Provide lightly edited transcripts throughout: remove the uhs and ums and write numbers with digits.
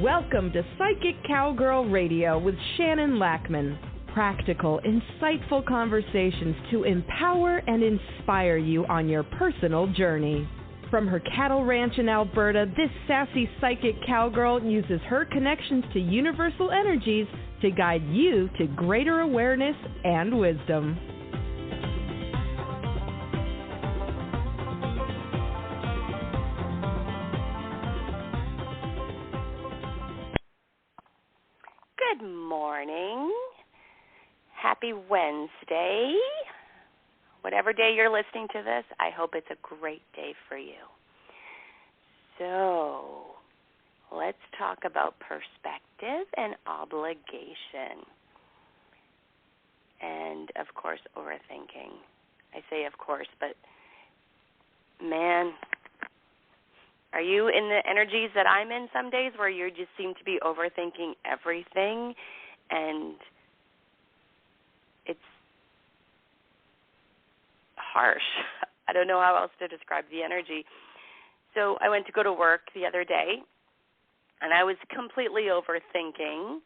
Welcome to Psychic Cowgirl Radio with Shannon Lackman. Practical, insightful conversations to empower and inspire you on your personal journey. From her cattle ranch in Alberta, this sassy psychic cowgirl uses her connections to universal energies to guide you to greater awareness and wisdom. Good morning. Happy Wednesday. Whatever day you're listening to this, I hope it's a great day for you. So, let's talk about perspective and obligation. And, of course, overthinking. I say of course, but, man, are you in the energies that I'm in some days where you just seem to be overthinking everything, and it's harsh? I don't know how else to describe the energy. So I went to go to work the other day, and I was completely overthinking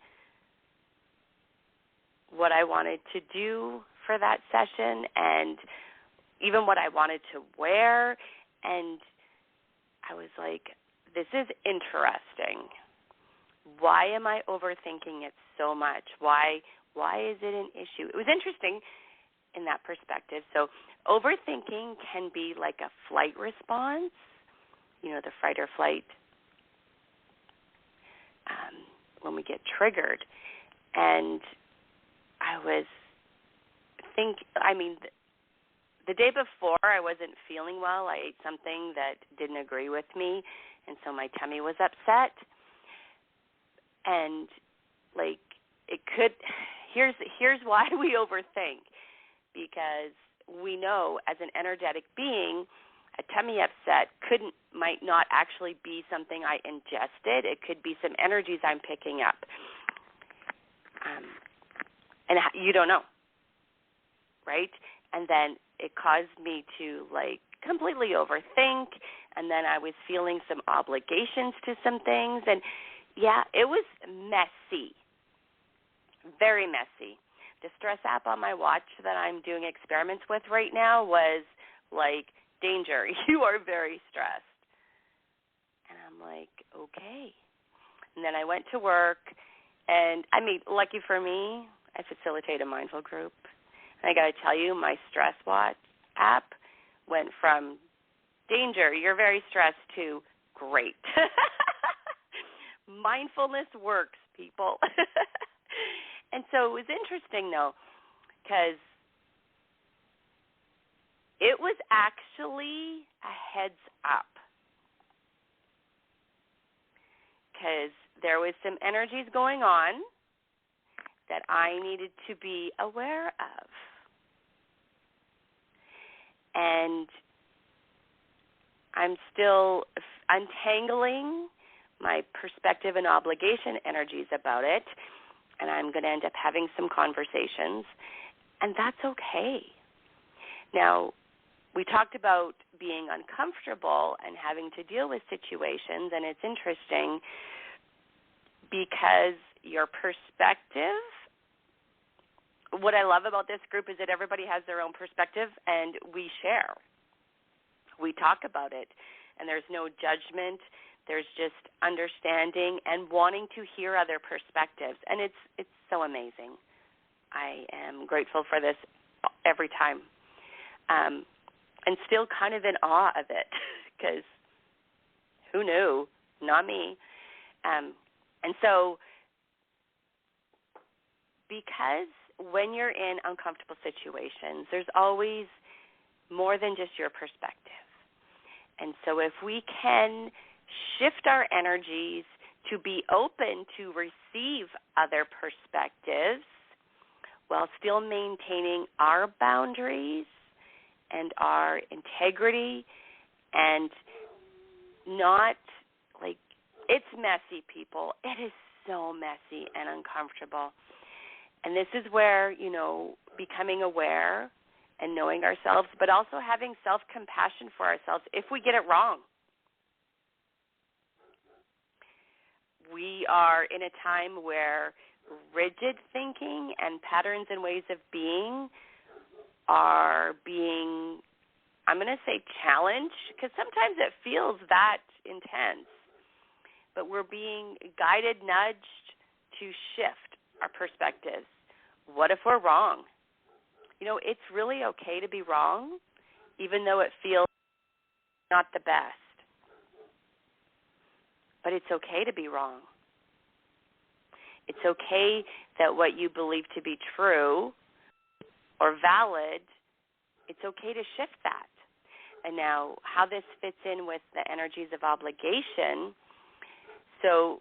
what I wanted to do for that session and even what I wanted to wear, and I was like, this is interesting. Why am I overthinking it so much? Why is it an issue? It was interesting in that perspective. So overthinking can be like a flight response, the fight or flight, when we get triggered. And I was the day before, I wasn't feeling well. I ate something that didn't agree with me, and so my tummy was upset. And here's why we overthink, because we know as an energetic being, a tummy upset might not actually be something I ingested. It could be some energies I'm picking up, and you don't know, right? And then it caused me to completely overthink, and then I was feeling some obligations to some things, and yeah, it was messy, very messy. The stress app on my watch that I'm doing experiments with right now was like, danger, you are very stressed. And I'm like, okay. And then I went to work, and lucky for me, I facilitate a mindful group. And I got to tell you, my stress watch app went from danger, you're very stressed, to great. Mindfulness works, people. And so it was interesting, though, because it was actually a heads up, because there was some energies going on that I needed to be aware of. And I'm still untangling my perspective and obligation energies about it, and I'm going to end up having some conversations, and that's okay. Now, we talked about being uncomfortable and having to deal with situations, and it's interesting because your perspective, what I love about this group is that everybody has their own perspective, and we share. We talk about it, and there's no judgment. There's just understanding and wanting to hear other perspectives, and it's so amazing. I am grateful for this every time, and still kind of in awe of it, because who knew? Not me. And so because when you're in uncomfortable situations, there's always more than just your perspective. And so if we can shift our energies to be open to receive other perspectives while still maintaining our boundaries and our integrity, and not it's messy, people. It is so messy and uncomfortable. And this is where, becoming aware and knowing ourselves, but also having self-compassion for ourselves if we get it wrong. we are in a time where rigid thinking and patterns and ways of being are being, I'm going to say, challenged, because sometimes it feels that intense. But we're being guided, nudged to shift our perspectives. What if we're wrong? It's really okay to be wrong, even though it feels not the best. But it's okay to be wrong. It's okay that what you believe to be true or valid, it's okay to shift that. And now how this fits in with the energies of obligation, so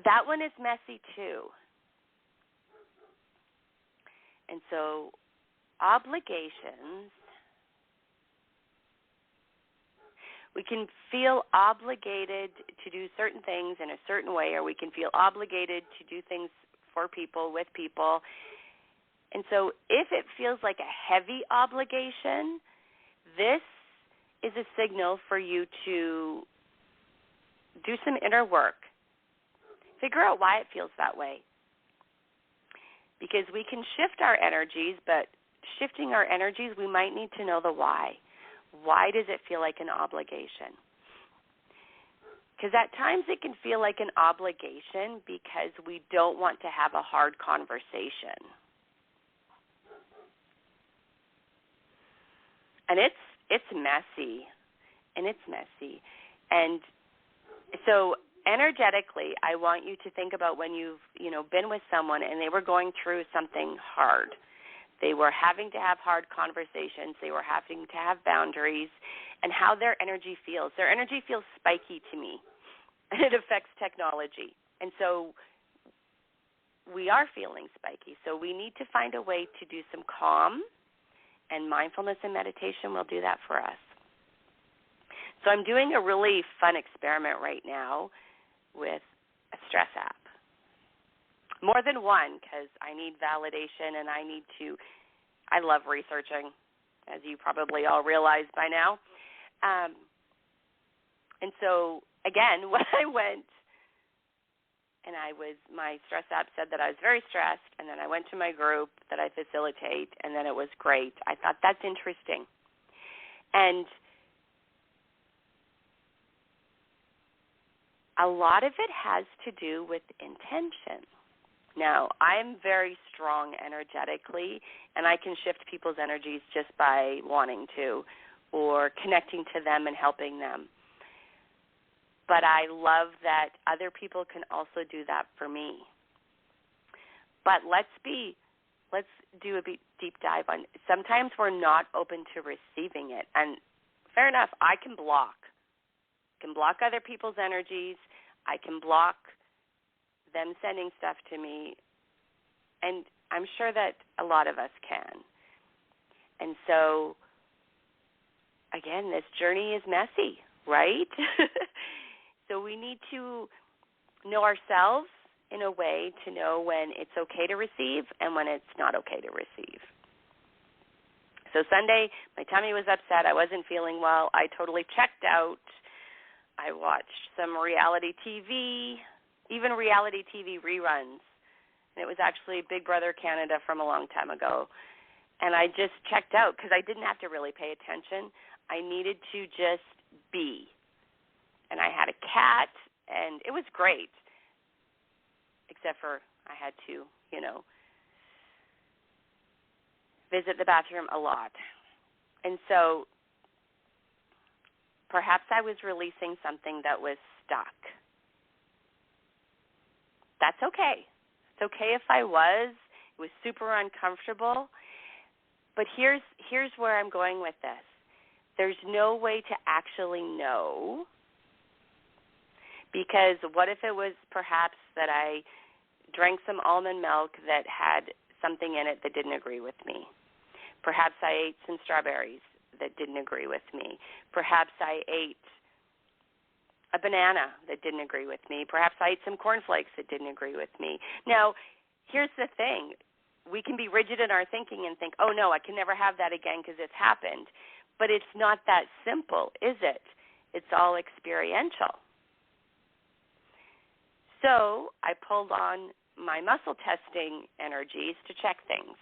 that one is messy too. And so obligations, we can feel obligated to do certain things in a certain way, or we can feel obligated to do things for people, with people. And so if it feels like a heavy obligation, this is a signal for you to do some inner work. Figure out why it feels that way. Because we can shift our energies, but shifting our energies, we might need to know the why. Why does it feel like an obligation? Because at times it can feel like an obligation because we don't want to have a hard conversation. And it's messy. And so energetically, I want you to think about when you've, been with someone and they were going through something hard. They were having to have hard conversations. They were having to have boundaries, and how their energy feels. Their energy feels spiky to me, and it affects technology. And so we are feeling spiky. So we need to find a way to do some calm, and mindfulness and meditation will do that for us. So I'm doing a really fun experiment right now with a stress app. More than one, because I need validation and I love researching, as you probably all realize by now. And so, again, when I went and my stress app said that I was very stressed, and then I went to my group that I facilitate, and then it was great. I thought, that's interesting. And a lot of it has to do with intention. Now, I'm very strong energetically, and I can shift people's energies just by wanting to or connecting to them and helping them. But I love that other people can also do that for me. But let's do a deep dive on, sometimes we're not open to receiving it. And fair enough, I can block other people's energies. I can block them sending stuff to me, and I'm sure that a lot of us can. And so, again, this journey is messy, right? So we need to know ourselves in a way to know when it's okay to receive and when it's not okay to receive. So Sunday, my tummy was upset. I wasn't feeling well. I totally checked out. I watched some reality TV, even reality TV reruns. And it was actually Big Brother Canada from a long time ago. And I just checked out because I didn't have to really pay attention. I needed to just be. And I had a cat, and it was great, except for I had to, visit the bathroom a lot. And so perhaps I was releasing something that was stuck. That's okay. It's okay if I was. It was super uncomfortable. But here's where I'm going with this. There's no way to actually know, because what if it was perhaps that I drank some almond milk that had something in it that didn't agree with me? Perhaps I ate some strawberries that didn't agree with me. Perhaps I ate a banana that didn't agree with me. Perhaps I ate some cornflakes that didn't agree with me. Now, here's the thing. We can be rigid in our thinking and think, oh, no, I can never have that again because it's happened. But it's not that simple, is it? It's all experiential. So I pulled on my muscle testing energies to check things.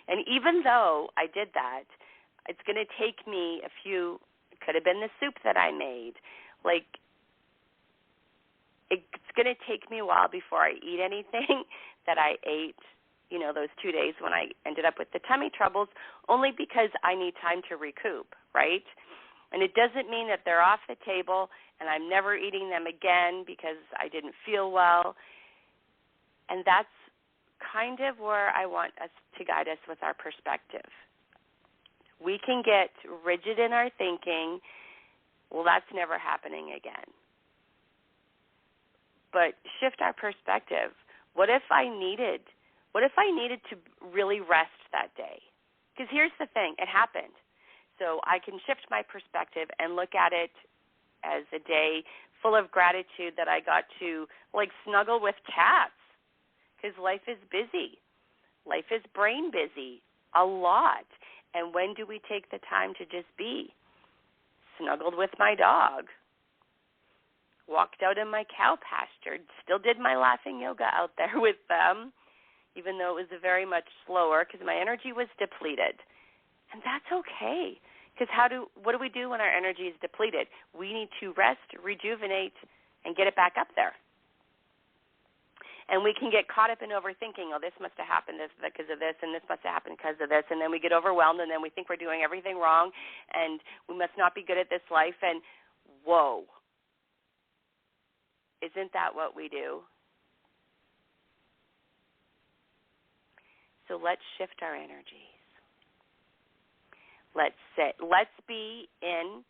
And even though I did that, it's going to take me it could have been the soup that I made. Like, it's going to take me a while before I eat anything that I ate, those 2 days when I ended up with the tummy troubles, only because I need time to recoup, right? And it doesn't mean that they're off the table and I'm never eating them again because I didn't feel well. And that's kind of where I want us to guide us with our perspective. We can get rigid in our thinking, well, that's never happening again. But shift our perspective. What if I needed to really rest that day? Because here's the thing, it happened. So I can shift my perspective and look at it as a day full of gratitude that I got to snuggle with cats, because life is busy. Life is brain busy a lot. And when do we take the time to just be? Snuggled with my dog, walked out in my cow pasture, still did my laughing yoga out there with them, even though it was very much slower because my energy was depleted. And that's okay, because what do we do when our energy is depleted? We need to rest, rejuvenate, and get it back up there. And we can get caught up in overthinking, this must have happened because of this, and this must have happened because of this, and then we get overwhelmed, and then we think we're doing everything wrong, and we must not be good at this life, and whoa. Isn't that what we do? So let's shift our energies. Let's be in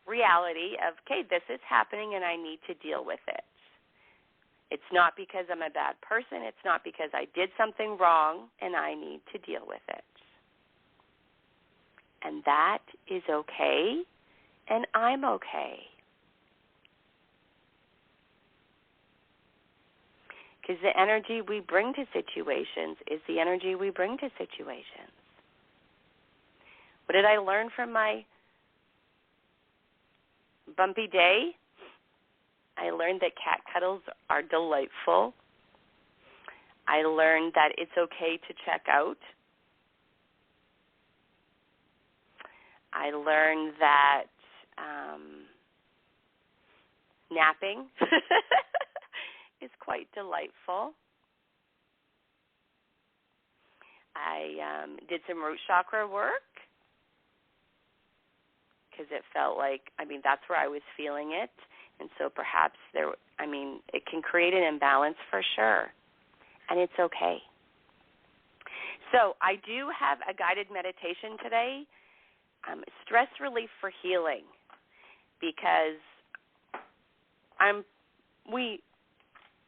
reality of, okay, this is happening and I need to deal with it. It's not because I'm a bad person. It's not because I did something wrong and I need to deal with it. And that is okay, and I'm okay. Because the energy we bring to situations is the energy we bring to situations. What did I learn from my bumpy day? I learned that cat cuddles are delightful. I learned that it's okay to check out. I learned that napping is quite delightful. I did some root chakra work because it felt like, that's where I was feeling it. And so perhaps it can create an imbalance for sure. And it's okay. So I do have a guided meditation today, stress relief for healing, because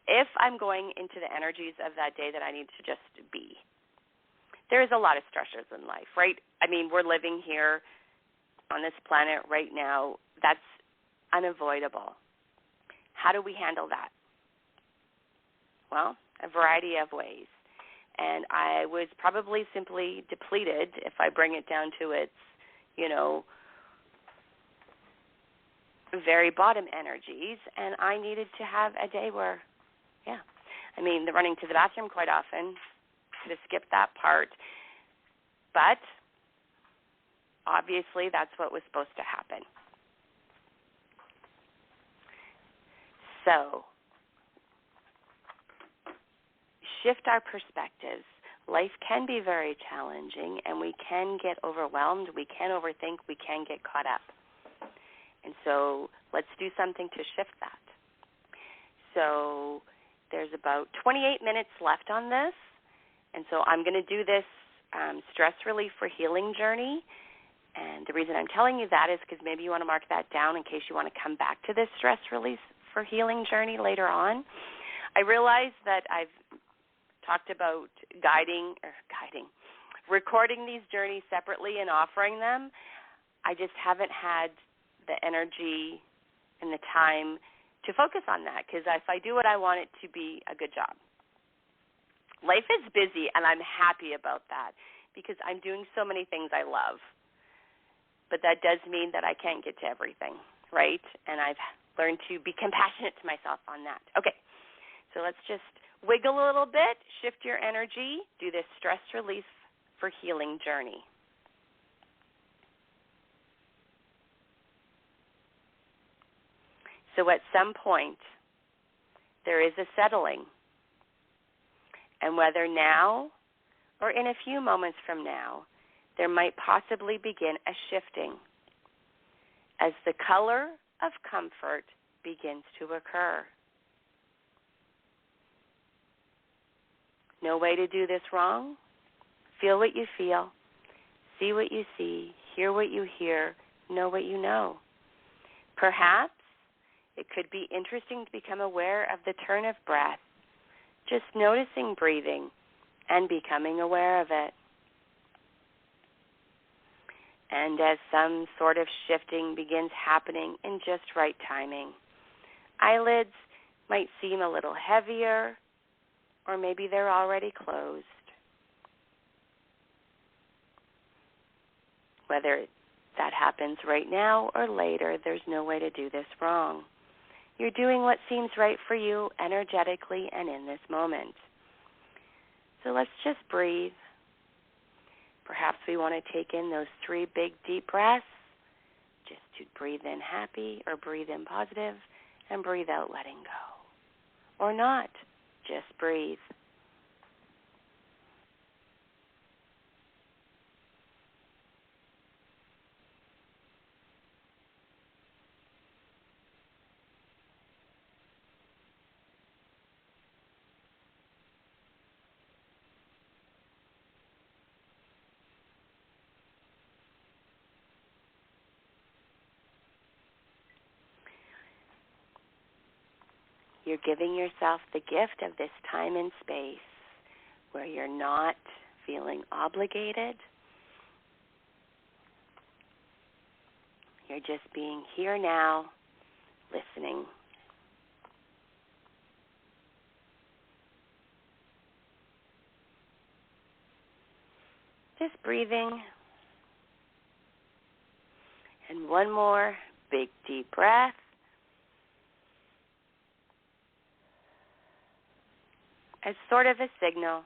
if I'm going into the energies of that day that I need to just be. There's a lot of stressors in life, right? We're living here on this planet right now. That's unavoidable. How do we handle that? Well, a variety of ways. And I was probably simply depleted if I bring it down to its, very bottom energies. And I needed to have a day where, the running to the bathroom quite often, could have skipped that part. But obviously that's what was supposed to happen. So, shift our perspectives. Life can be very challenging, and we can get overwhelmed, we can overthink, we can get caught up. And so let's do something to shift that. So there's about 28 minutes left on this, and so I'm going to do this stress relief for healing journey. And the reason I'm telling you that is because maybe you want to mark that down in case you want to come back to this stress relief for healing journey later on. I realize that I've talked about recording these journeys separately and offering them. I just haven't had the energy and the time to focus on that, because if I do it, I want it to be a good job. Life is busy, and I'm happy about that because I'm doing so many things I love. But that does mean that I can't get to everything, right? And I've learn to be compassionate to myself on that. Okay, so let's just wiggle a little bit, shift your energy, do this stress release for healing journey. So at some point, there is a settling. And whether now or in a few moments from now, there might possibly begin a shifting as the color of comfort begins to occur. No way to do this wrong. Feel what you feel, see what you see, hear what you hear, know what you know. Perhaps it could be interesting to become aware of the turn of breath, just noticing breathing and becoming aware of it. And as some sort of shifting begins happening in just right timing, eyelids might seem a little heavier, or maybe they're already closed. Whether that happens right now or later, there's no way to do this wrong. You're doing what seems right for you energetically and in this moment. So let's just breathe. Perhaps we want to take in those 3 big deep breaths, just to breathe in happy or breathe in positive and breathe out letting go. Or not, just breathe. You're giving yourself the gift of this time and space where you're not feeling obligated. You're just being here now, listening. Just breathing. And one more big deep breath. As sort of a signal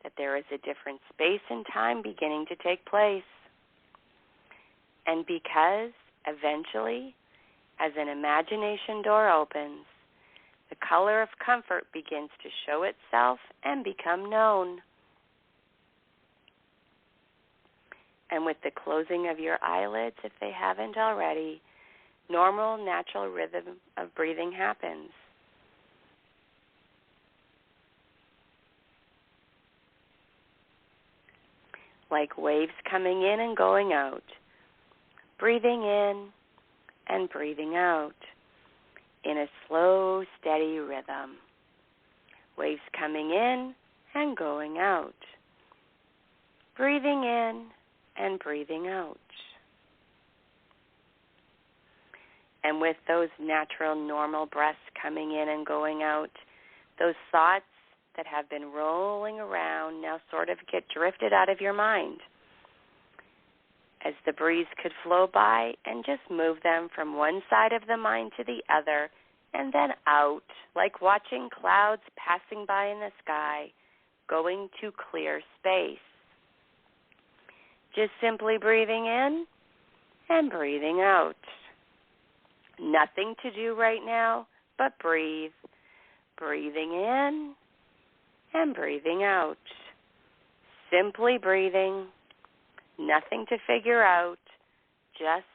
that there is a different space and time beginning to take place. And because eventually, as an imagination door opens, the color of comfort begins to show itself and become known. And with the closing of your eyelids, if they haven't already, normal, natural rhythm of breathing happens. Like waves coming in and going out, breathing in and breathing out in a slow, steady rhythm. Waves coming in and going out, breathing in and breathing out. And with those natural, normal breaths coming in and going out, those thoughts that have been rolling around now sort of get drifted out of your mind as the breeze could flow by and just move them from one side of the mind to the other and then out, like watching clouds passing by in the sky, going to clear space. Just simply breathing in and breathing out. Nothing to do right now but breathe. Breathing in and breathing out. Simply breathing. Nothing to figure out. Just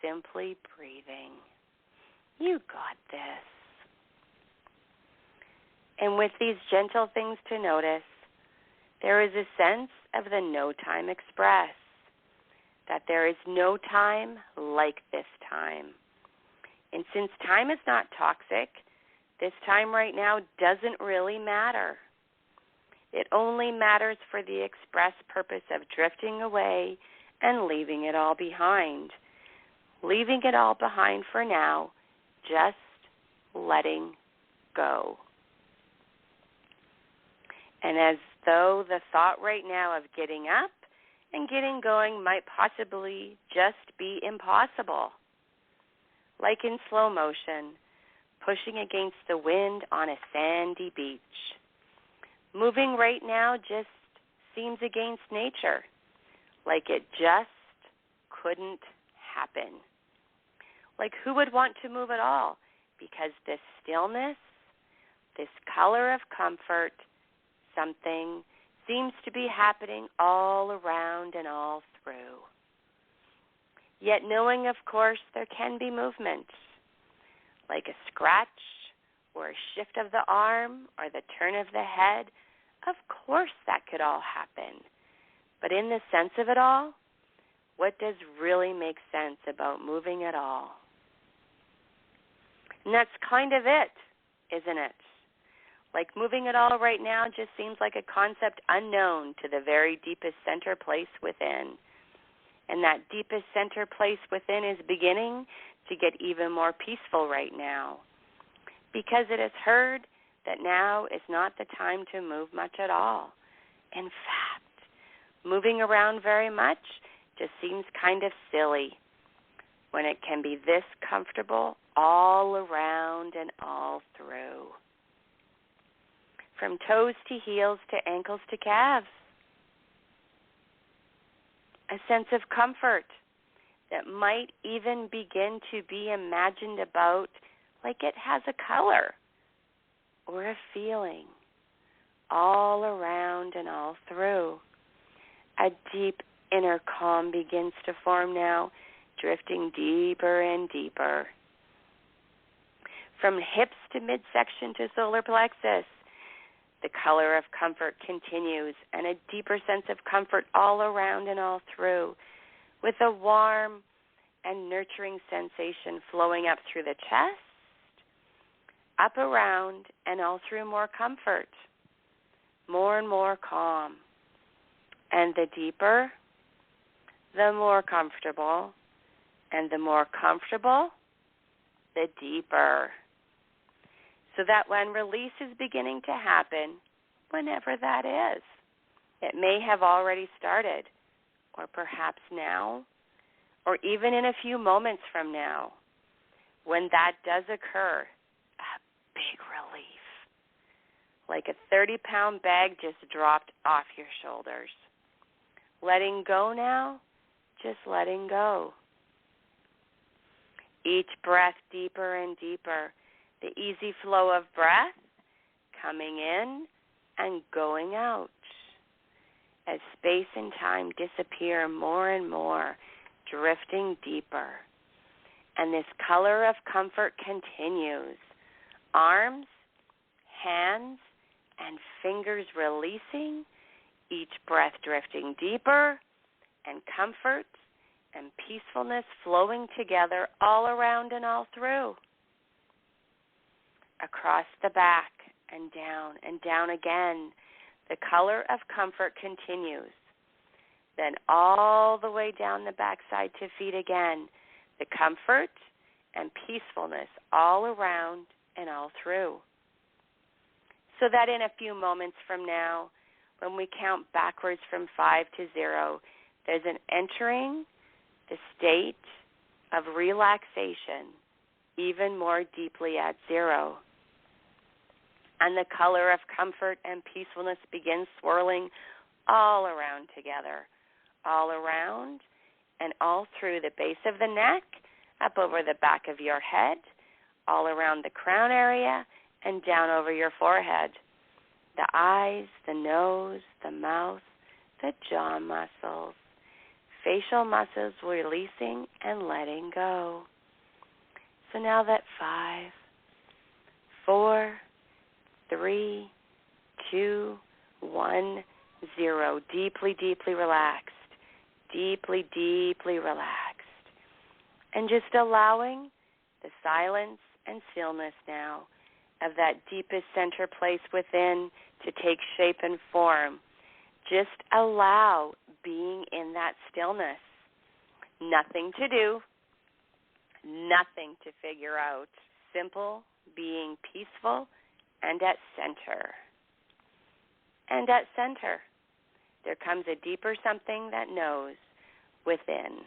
simply breathing. You got this. And with these gentle things to notice, there is a sense of the no time express, that there is no time like this time. And since time is not toxic, this time right now doesn't really matter. It only matters for the express purpose of drifting away and leaving it all behind. Leaving it all behind for now, just letting go. And as though the thought right now of getting up and getting going might possibly just be impossible, like in slow motion, pushing against the wind on a sandy beach. Moving right now just seems against nature, like it just couldn't happen. Like who would want to move at all? Because this stillness, this color of comfort, something seems to be happening all around and all through. Yet knowing, of course, there can be movement, like a scratch or a shift of the arm or the turn of the head. Of course that could all happen. But in the sense of it all, what does really make sense about moving at all? And that's kind of it, isn't it? Like moving at all right now just seems like a concept unknown to the very deepest center place within. And that deepest center place within is beginning to get even more peaceful right now, because it has heard that now is not the time to move much at all. In fact, moving around very much just seems kind of silly when it can be this comfortable all around and all through. From toes to heels to ankles to calves. A sense of comfort that might even begin to be imagined about like it has a color or a feeling all around and all through. A deep inner calm begins to form now, drifting deeper and deeper. From hips to midsection to solar plexus, the color of comfort continues, and a deeper sense of comfort all around and all through, with a warm and nurturing sensation flowing up through the chest, up around, and all through more comfort, more and more calm. And the deeper, the more comfortable, and the more comfortable, the deeper. So that when release is beginning to happen, whenever that is, it may have already started, or perhaps now, or even in a few moments from now. When that does occur, a big relief, like a 30-pound bag just dropped off your shoulders. Letting go now, just letting go. Each breath deeper and deeper. The easy flow of breath coming in and going out as space and time disappear more and more, drifting deeper. And this color of comfort continues. Arms, hands, and fingers releasing, each breath drifting deeper, and comfort and peacefulness flowing together all around and all through. Across the back and down again. The color of comfort continues. Then all the way down the backside to feet again. The comfort and peacefulness all around and all through. So that in a few moments from now, when we count backwards from 5 to 0, there's an entering the state of relaxation even more deeply at 0. And the color of comfort and peacefulness begins swirling all around together, all around and all through the base of the neck, up over the back of your head, all around the crown area, and down over your forehead. The eyes, the nose, the mouth, the jaw muscles, facial muscles releasing and letting go. So now that 5, 4, 3, 2, 1, 0. Deeply, deeply relaxed. Deeply, deeply relaxed. And just allowing the silence and stillness now of that deepest center place within to take shape and form. Just allow being in that stillness. Nothing to do. Nothing to figure out. Simple, being peaceful, and at center. And at center, there comes a deeper something that knows within.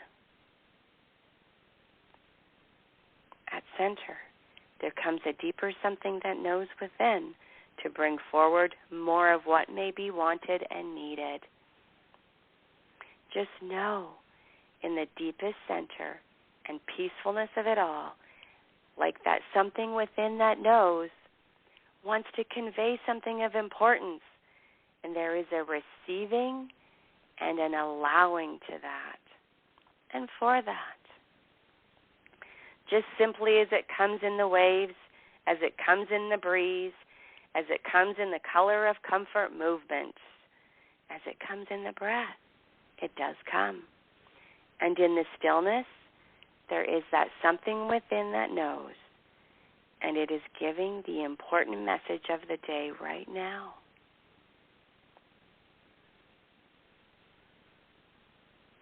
center, there comes a deeper something that knows within to bring forward more of what may be wanted and needed. Just know, in the deepest center and peacefulness of it all, like that something within that knows wants to convey something of importance, and there is a receiving and an allowing to that. And for that, just simply as it comes in the waves, as it comes in the breeze, as it comes in the color of comfort movement, as it comes in the breath, it does come. And in the stillness, there is that something within that knows, and it is giving the important message of the day right now.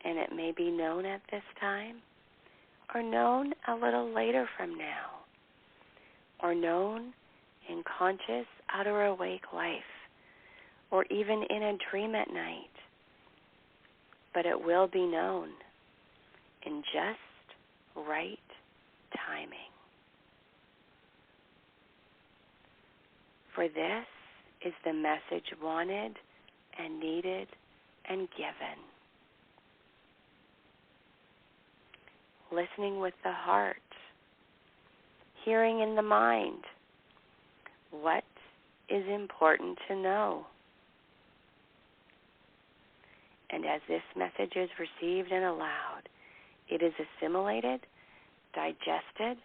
And it may be known at this time, or known a little later from now, or known in conscious, outer awake life, or even in a dream at night. But it will be known in just right timing. For this is the message wanted and needed and given. Listening with the heart, hearing in the mind what is important to know. And as this message is received and allowed, it is assimilated, digested,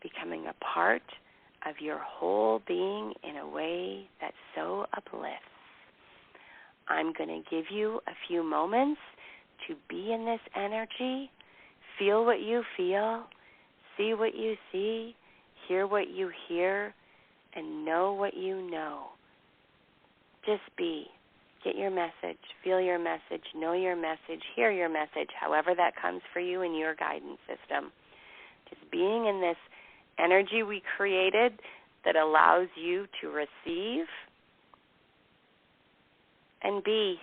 becoming a part of your whole being in a way that so uplifts. I'm going to give you a few moments to be in this energy. Feel what you feel, see what you see, hear what you hear, and know what you know. Just be. Get your message, feel your message, know your message, hear your message, however that comes for you in your guidance system. Just being in this energy we created that allows you to receive and be.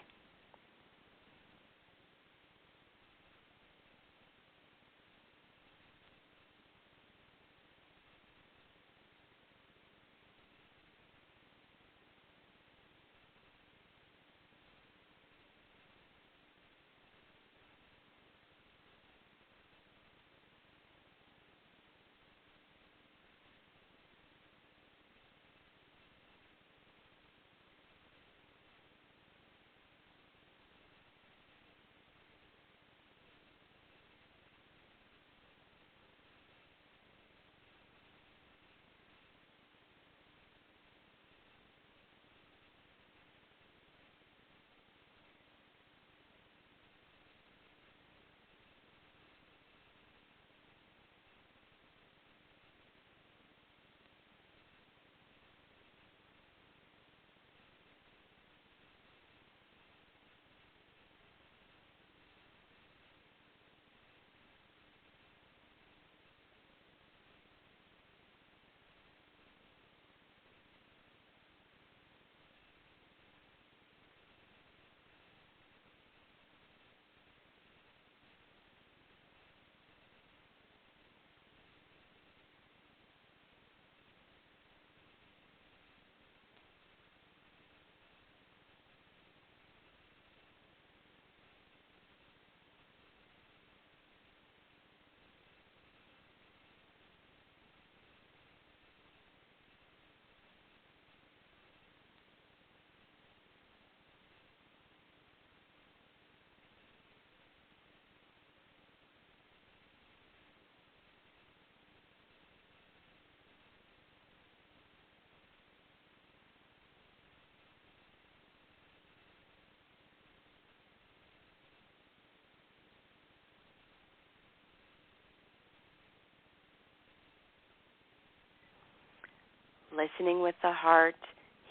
Listening with the heart,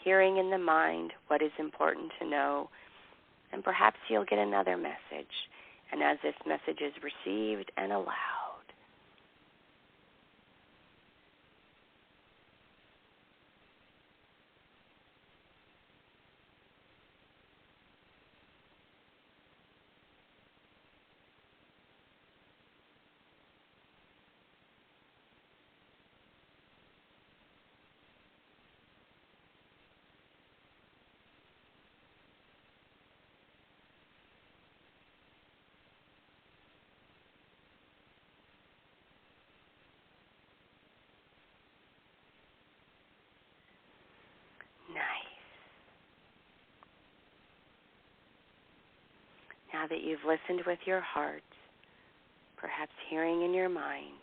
hearing in the mind what is important to know, and perhaps you'll get another message. And as this message is received and allowed, Now that you've listened with your heart, perhaps hearing in your mind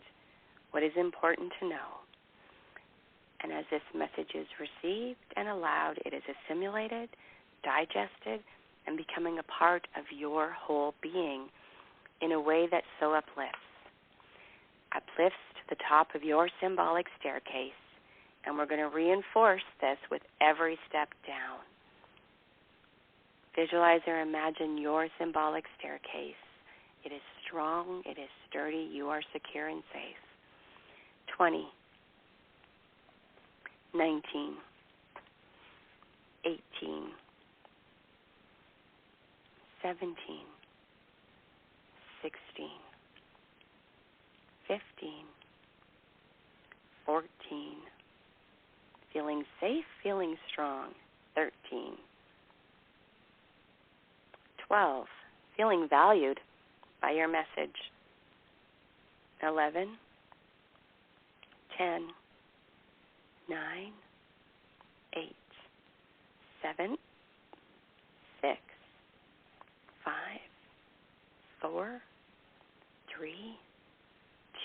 what is important to know, and as this message is received and allowed, it is assimilated, digested, and becoming a part of your whole being in a way that so uplifts to the top of your symbolic staircase, and we're going to reinforce this with every step down. Visualize or imagine your symbolic staircase. It is strong, it is sturdy, you are secure and safe. 20, 19, 18, 17, 16, 15, 14, feeling safe, feeling strong, 13, 12, feeling valued by your message, 11, 10, 9, 8, 7, 6, 5, 4, 3,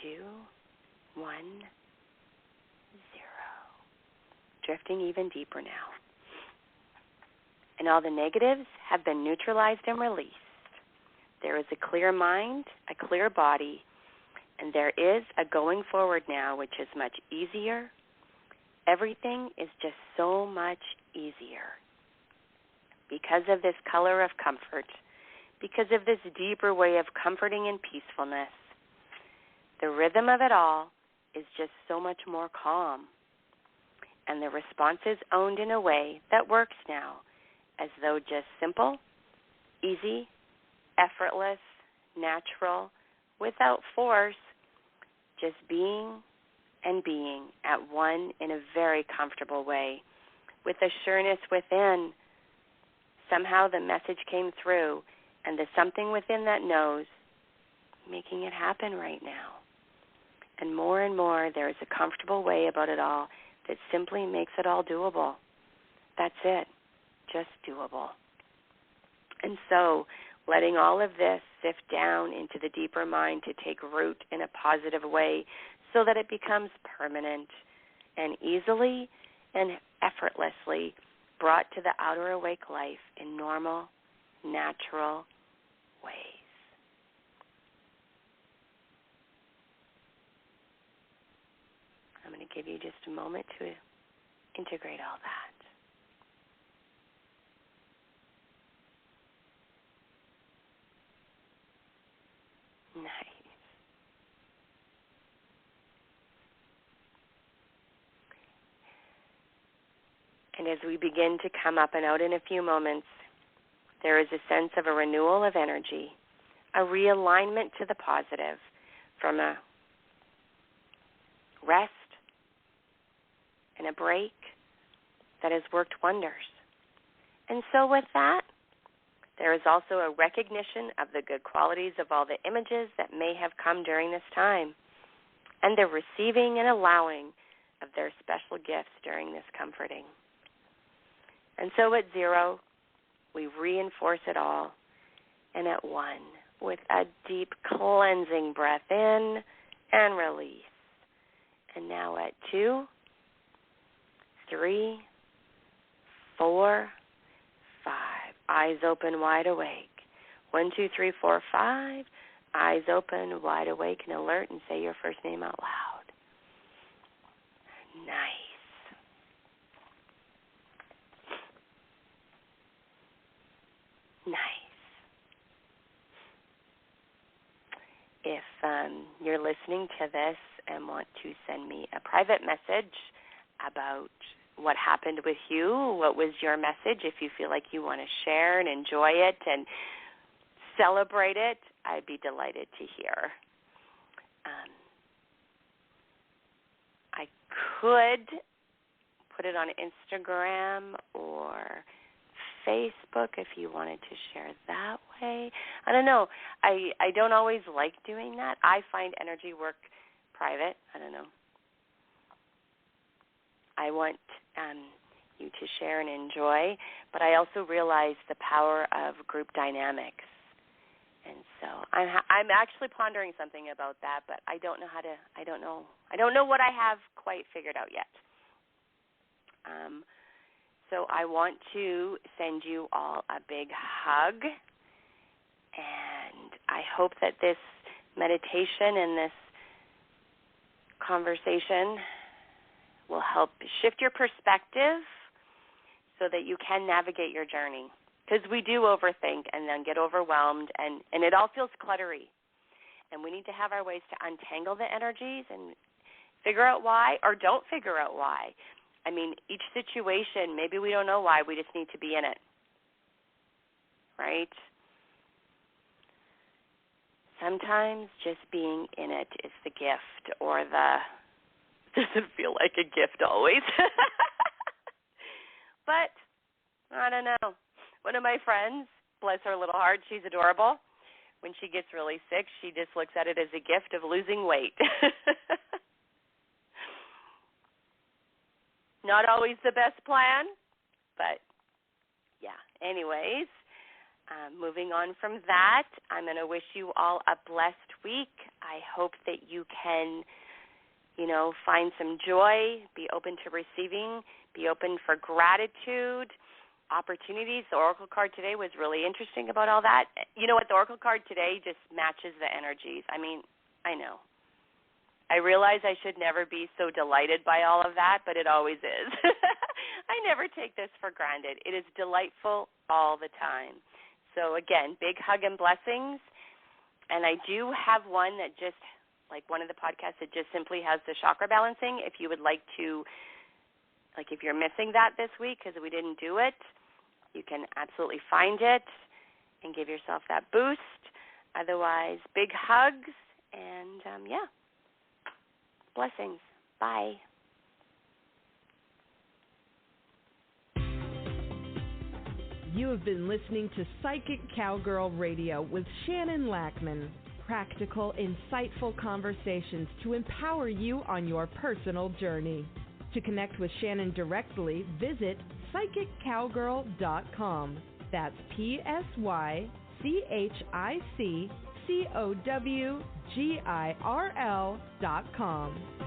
2, 1, 0. Drifting even deeper now. And all the negatives have been neutralized and released. There is a clear mind, a clear body, and there is a going forward now, which is much easier. Everything is just so much easier because of this color of comfort, because of this deeper way of comforting and peacefulness. The rhythm of it all is just so much more calm, and the response is owned in a way that works now, as though just simple, easy, effortless, natural, without force, just being and being at one in a very comfortable way, with a sureness within. Somehow the message came through, and there's something within that knows, making it happen right now. And more, there is a comfortable way about it all that simply makes it all doable. That's it, just doable. And so, letting all of this sift down into the deeper mind to take root in a positive way so that it becomes permanent and easily and effortlessly brought to the outer awake life in normal, natural ways. I'm going to give you just a moment to integrate all that. Nice. And as we begin to come up and out in a few moments, there is a sense of a renewal of energy, a realignment to the positive from a rest and a break that has worked wonders. And so with that, there is also a recognition of the good qualities of all the images that may have come during this time, and the receiving and allowing of their special gifts during this comforting. And so at 0, we reinforce it all, and at 1, with a deep cleansing breath in and release. And now at 2, 3, 4, 5. Eyes open, wide awake. 1, 2, 3, 4, 5. Eyes open, wide awake and alert, and say your first name out loud. Nice. Nice. If you're listening to this and want to send me a private message about what happened with you, what was your message, if you feel like you want to share and enjoy it and celebrate it, I'd be delighted to hear. I could put it on Instagram or Facebook if you wanted to share that way. I don't know. I don't always like doing that. I find energy work private. I don't know. I want you to share and enjoy, but I also realize the power of group dynamics I'm actually pondering something about that, but I don't know I don't know what I have quite figured out yet. So I want to send you all a big hug, and I hope that this meditation and this conversation will help shift your perspective so that you can navigate your journey. Because we do overthink and then get overwhelmed, and it all feels cluttery. And we need to have our ways to untangle the energies and figure out why, or don't figure out why. I mean, each situation, maybe we don't know why, we just need to be in it, right? Sometimes just being in it is the gift, or doesn't feel like a gift always. But I don't know. One of my friends, bless her little heart, she's adorable. When she gets really sick, she just looks at it as a gift of losing weight. Not always the best plan, but yeah. Anyways, moving on from that, I'm going to wish you all a blessed week. I hope that you can, find some joy, be open to receiving, be open for gratitude, opportunities. The Oracle card today was really interesting about all that. You know what? The Oracle card today just matches the energies. I mean, I know. I realize I should never be so delighted by all of that, but it always is. I never take this for granted. It is delightful all the time. So, again, big hug and blessings. And I do have one that just, like one of the podcasts that just simply has the chakra balancing. If you would like to, if you're missing that this week because we didn't do it, you can absolutely find it and give yourself that boost. Otherwise, big hugs and, blessings. Bye. You have been listening to Psychic Cowgirl Radio with Shannon Lackman. Practical, insightful conversations to empower you on your personal journey. To connect with Shannon directly, visit psychiccowgirl.com. That's PSYCHICCOWGIRL.com.